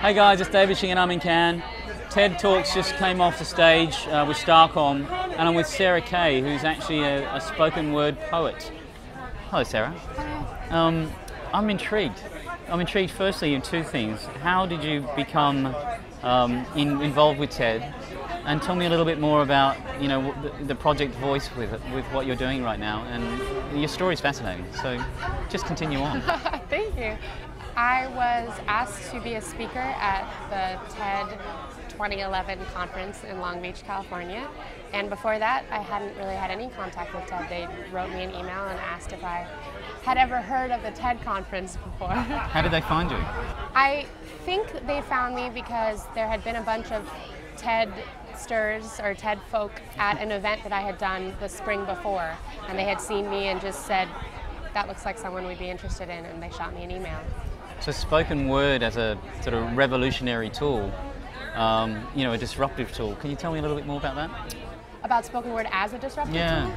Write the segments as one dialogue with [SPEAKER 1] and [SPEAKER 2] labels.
[SPEAKER 1] Hey guys, it's David Shing and I'm in Cannes. TED Talks just came off the stage with Starcom, and I'm with Sarah Kay, who's actually a spoken word poet. Hello Sarah. I'm intrigued. I'm intrigued firstly in two things. How did you become involved with TED? And tell me a little bit more about, you know, the project Voice with what you're doing right now. And your story is fascinating, so just continue on.
[SPEAKER 2] Thank you. I was asked to be a speaker at the TED 2011 conference in Long Beach, California. And before that, I hadn't really had any contact with TED. They wrote me an email and asked if I had ever heard of the TED conference before.
[SPEAKER 1] How did they find you?
[SPEAKER 2] I think they found me because there had been a bunch of TEDsters or TED folk at an event that I had done the spring before. And they had seen me and just said, that looks like someone we'd be interested in, and they shot me an email.
[SPEAKER 1] So spoken word as a sort of revolutionary tool, you know, a disruptive tool. Can you tell me a little bit more about that?
[SPEAKER 2] About spoken word as a disruptive tool?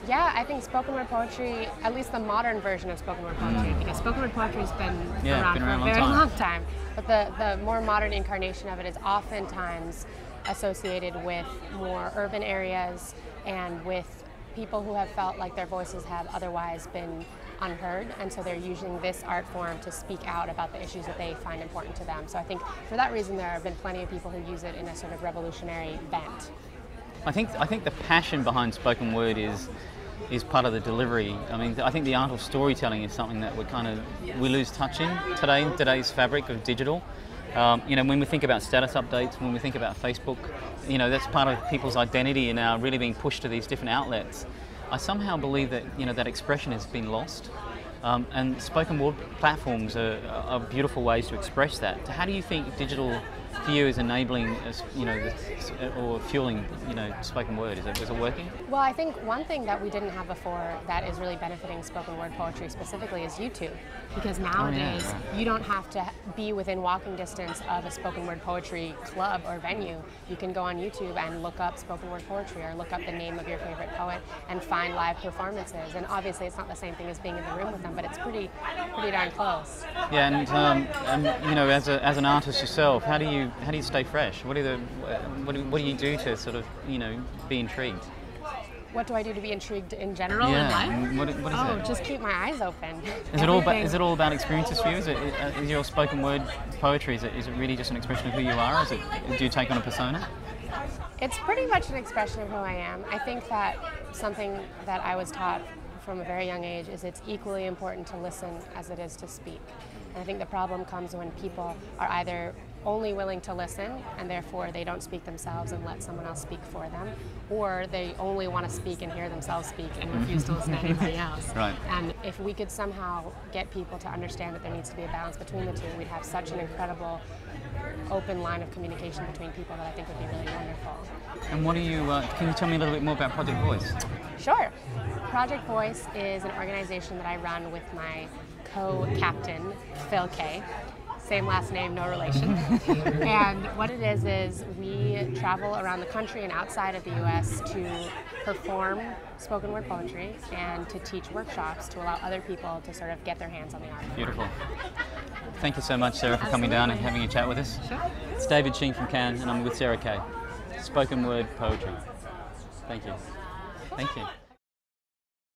[SPEAKER 2] Yeah, I think spoken word poetry, at least the modern version of spoken word poetry, because spoken word poetry has been around for a very long time. But the more modern incarnation of it is oftentimes associated with more urban areas and with people who have felt like their voices have otherwise been unheard, and so they're using this art form to speak out about the issues that they find important to them. So I think for that reason there have been plenty of people who use it in a sort of revolutionary bent.
[SPEAKER 1] I think the passion behind spoken word is part of the delivery. I mean, I think the art of storytelling is something that we lose touch in today's fabric of digital. You know, when we think about status updates, when we think about Facebook, you know, that's part of people's identity and now really being pushed to these different outlets. I somehow believe that, you know, that expression has been lost, and spoken word platforms are beautiful ways to express that. How do you think digital for you is enabling, you know, or fueling, you know, spoken word? Is it working?
[SPEAKER 2] Well, I think one thing that we didn't have before that is really benefiting spoken word poetry specifically is YouTube, because nowadays you don't have to be within walking distance of a spoken word poetry club or venue. You can go on YouTube and look up spoken word poetry or look up the name of your favorite poet and find live performances. And obviously it's not the same thing as being in the room with them, but it's pretty darn close.
[SPEAKER 1] Yeah, and you know, as an artist yourself, how do you stay fresh? What do you do to sort of, you know, be intrigued?
[SPEAKER 2] What do I do to be intrigued in general in life?
[SPEAKER 1] What is that?
[SPEAKER 2] Just keep my eyes open.
[SPEAKER 1] Is it all about experiences for you? Is your spoken word poetry, is it really just an expression of who you are? Do you take on a persona?
[SPEAKER 2] It's pretty much an expression of who I am. I think that something that I was taught from a very young age is it's equally important to listen as it is to speak. And I think the problem comes when people are either only willing to listen and therefore they don't speak themselves and let someone else speak for them, or they only want to speak and hear themselves speak and refuse to listen to anybody else.
[SPEAKER 1] Right.
[SPEAKER 2] And if we could somehow get people to understand that there needs to be a balance between the two, we'd have such an incredible open line of communication between people that I think would be really wonderful.
[SPEAKER 1] And what do you, can you tell me a little bit more about Project Voice?
[SPEAKER 2] Sure. Project Voice is an organization that I run with my co-captain, Phil Kay. Same last name, no relation. And what it is we travel around the country and outside of the US to perform spoken word poetry and to teach workshops to allow other people to sort of get their hands on the art.
[SPEAKER 1] Beautiful. Thank you so much, Sarah, for coming down and having a chat with us.
[SPEAKER 2] Sure.
[SPEAKER 1] It's David Shing from Cannes, and I'm with Sarah Kay. Spoken word poetry. Thank you. Thank you.